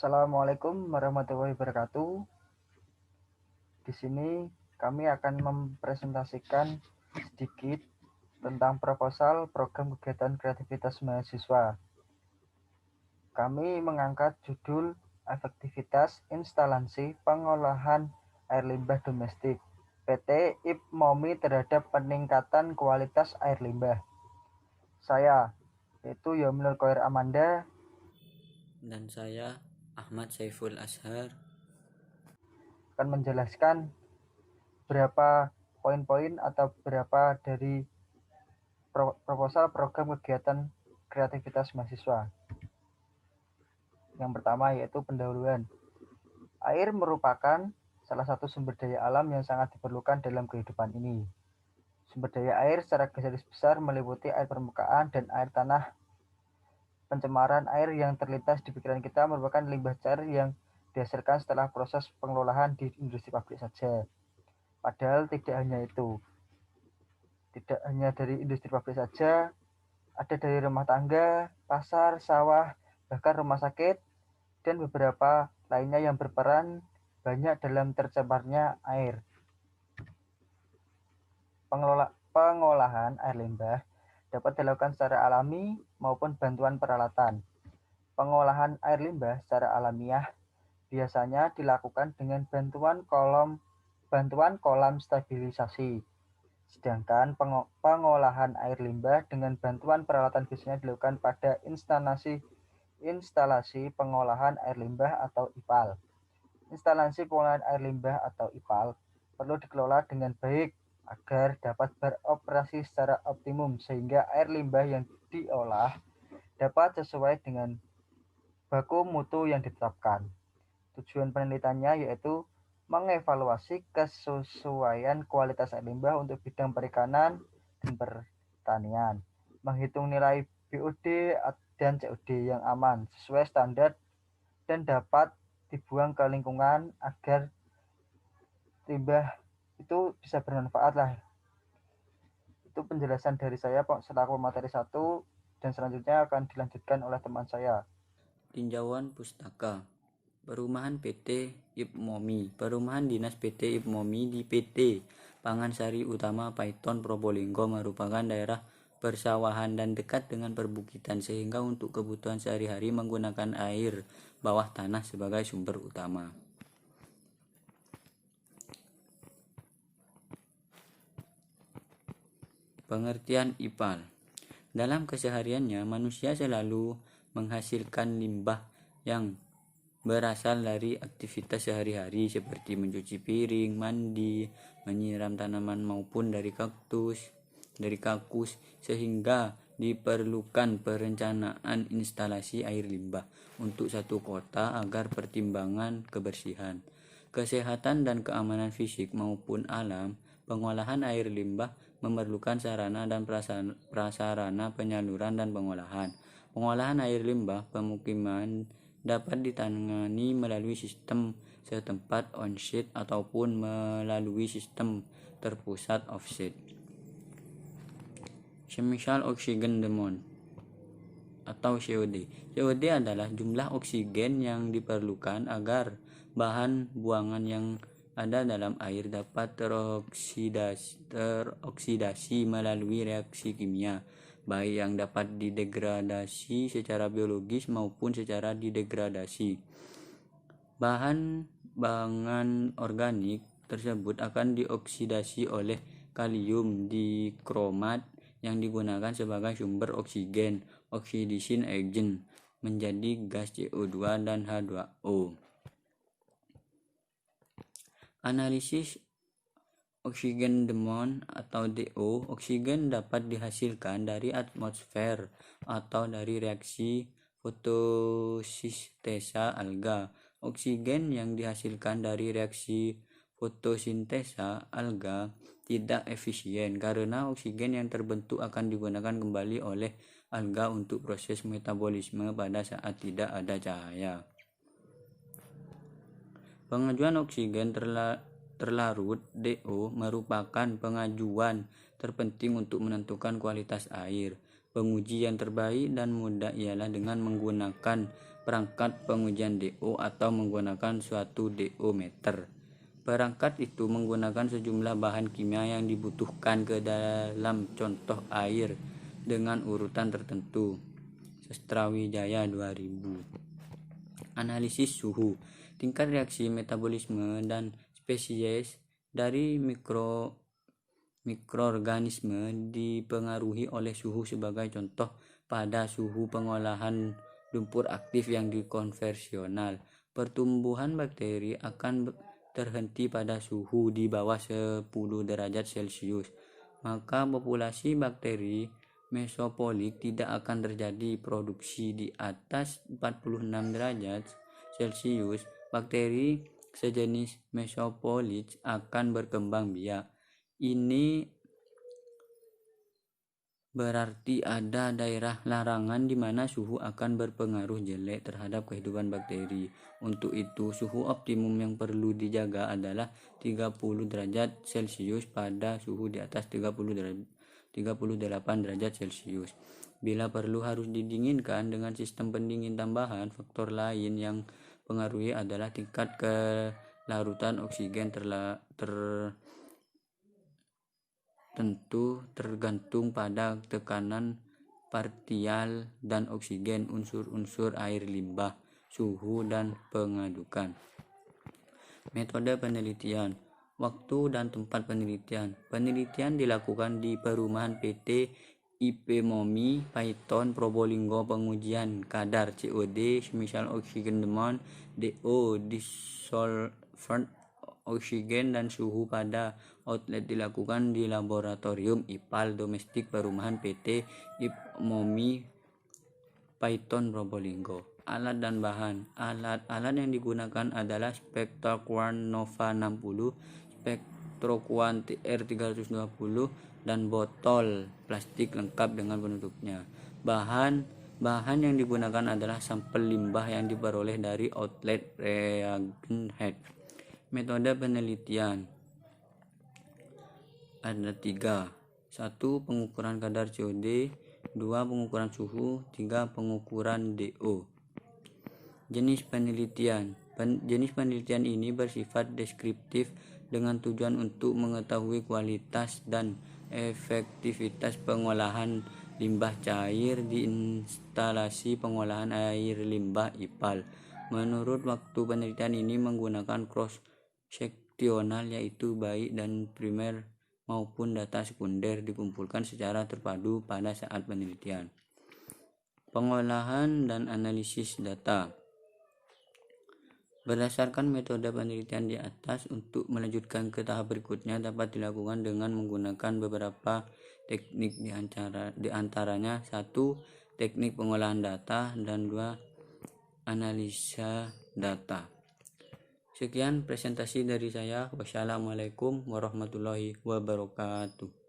Assalamualaikum warahmatullahi wabarakatuh. Di sini kami akan mempresentasikan sedikit tentang proposal program kegiatan kreativitas mahasiswa. Kami mengangkat judul efektivitas instalasi pengolahan air limbah domestik PT IPMOMI terhadap peningkatan kualitas air limbah. Saya, yaitu Yomnul Khoir Amanda, dan saya Ahmad Saiful Ashar akan menjelaskan berapa poin-poin atau berapa dari proposal program kegiatan kreativitas mahasiswa. Yang pertama yaitu pendahuluan. Air merupakan salah satu sumber daya alam yang sangat diperlukan dalam kehidupan ini. Sumber daya air secara garis besar meliputi air permukaan dan air tanah. Pencemaran air yang terlintas di pikiran kita merupakan limbah cair yang dihasilkan setelah proses pengelolaan di industri pabrik saja. Padahal tidak hanya itu. Tidak hanya dari industri pabrik saja, ada dari rumah tangga, pasar, sawah, bahkan rumah sakit, dan beberapa lainnya yang berperan banyak dalam tercemarnya air. Pengolahan air limbah dapat dilakukan secara alami maupun bantuan peralatan. Pengolahan air limbah secara alamiah biasanya dilakukan dengan bantuan kolam stabilisasi. Sedangkan pengolahan air limbah dengan bantuan peralatan biasanya dilakukan pada instalasi pengolahan air limbah atau IPAL. Instalasi pengolahan air limbah atau IPAL perlu dikelola dengan baik agar dapat beroperasi secara optimum sehingga air limbah yang diolah dapat sesuai dengan baku mutu yang ditetapkan. Tujuan penelitiannya yaitu mengevaluasi kesesuaian kualitas air limbah untuk bidang perikanan dan pertanian, menghitung nilai BOD dan COD yang aman sesuai standar dan dapat dibuang ke lingkungan agar limbah itu bisa bermanfaat lah. Itu penjelasan dari saya selaku materi 1, dan selanjutnya akan dilanjutkan oleh teman saya. Tinjauan Pustaka Perumahan PT IPMOMI. Perumahan Dinas PT IPMOMI di PT Pangansari Utama Paiton Probolinggo merupakan daerah persawahan dan dekat dengan perbukitan sehingga untuk kebutuhan sehari-hari menggunakan air bawah tanah sebagai sumber utama. Pengertian IPAL. Dalam kesehariannya, manusia selalu menghasilkan limbah yang berasal dari aktivitas sehari-hari seperti mencuci piring, mandi, menyiram tanaman maupun dari kakus, sehingga diperlukan perencanaan instalasi air limbah untuk satu kota agar pertimbangan kebersihan, kesehatan dan keamanan fisik maupun alam. Pengolahan air limbah memerlukan sarana dan prasarana penyaluran dan pengolahan. Pengolahan air limbah pemukiman dapat ditangani melalui sistem setempat on-site ataupun melalui sistem terpusat off-site. Semisal oksigen demand atau COD. COD adalah jumlah oksigen yang diperlukan agar bahan buangan yang ada dalam air dapat teroksidasi melalui reaksi kimia, baik yang dapat didegradasi secara biologis maupun secara didegradasi. Bahan bangan organik tersebut akan dioksidasi oleh kalium dikromat yang digunakan sebagai sumber oksigen, oxidation agent, menjadi gas CO2 dan H2O. Analisis oksigen demand atau DO. Oksigen dapat dihasilkan dari atmosfer atau dari reaksi fotosintesa alga. Oksigen yang dihasilkan dari reaksi fotosintesa alga tidak efisien karena oksigen yang terbentuk akan digunakan kembali oleh alga untuk proses metabolisme pada saat tidak ada cahaya. Pengajuan oksigen terlarut DO merupakan pengajuan terpenting untuk menentukan kualitas air. Penguji yang terbaik dan mudah ialah dengan menggunakan perangkat pengujian DO atau menggunakan suatu DO meter. Perangkat itu menggunakan sejumlah bahan kimia yang dibutuhkan ke dalam contoh air dengan urutan tertentu. Sastrawijaya 2000. Analisis suhu, tingkat reaksi metabolisme dan spesies dari mikroorganisme dipengaruhi oleh suhu. Sebagai contoh, pada suhu pengolahan lumpur aktif yang dikonvensional, pertumbuhan bakteri akan terhenti pada suhu di bawah 10 derajat Celcius. Maka populasi bakteri mesopolik tidak akan terjadi. Produksi di atas 46 derajat Celcius, bakteri sejenis mesopolik akan berkembang biak. Ini berarti ada daerah larangan di mana suhu akan berpengaruh jelek terhadap kehidupan bakteri. Untuk itu, suhu optimum yang perlu dijaga adalah 30 derajat Celcius pada suhu di atas 38 derajat Celcius. Bila perlu harus didinginkan dengan sistem pendingin tambahan. Faktor lain yang pengaruhi adalah tingkat kelarutan oksigen tentu tergantung pada tekanan partial dan oksigen, unsur-unsur air limbah, suhu, dan pengadukan. Metode penelitian, waktu dan tempat penelitian. Penelitian dilakukan di perumahan PT IPMOMI Python Probolinggo. Pengujian kadar COD, semisal oksigen demand, DO, dissolvent oksigen, dan suhu pada outlet dilakukan di laboratorium IPAL domestik perumahan PT IPMOMI Python Probolinggo. Alat dan bahan. Alat yang digunakan adalah Spectroquant Nova 60, Spectroquant TR320, dan botol plastik lengkap dengan penutupnya. Bahan yang digunakan adalah sampel limbah yang diperoleh dari outlet reagent head. Metode penelitian ada 3. 1. Pengukuran kadar COD. 2. Pengukuran suhu. 3. Pengukuran DO. Jenis penelitian. Jenis penelitian ini bersifat deskriptif dengan tujuan untuk mengetahui kualitas dan efektivitas pengolahan limbah cair di instalasi pengolahan air limbah IPAL. Menurut waktu penelitian ini menggunakan cross-seksional, yaitu baik dan primer maupun data sekunder dikumpulkan secara terpadu pada saat penelitian. Pengolahan dan analisis data. Berdasarkan metode penelitian di atas, untuk melanjutkan ke tahap berikutnya dapat dilakukan dengan menggunakan beberapa teknik, di antaranya 1. Teknik pengolahan data, dan 2. Analisa data. Sekian presentasi dari saya. Wassalamualaikum warahmatullahi wabarakatuh.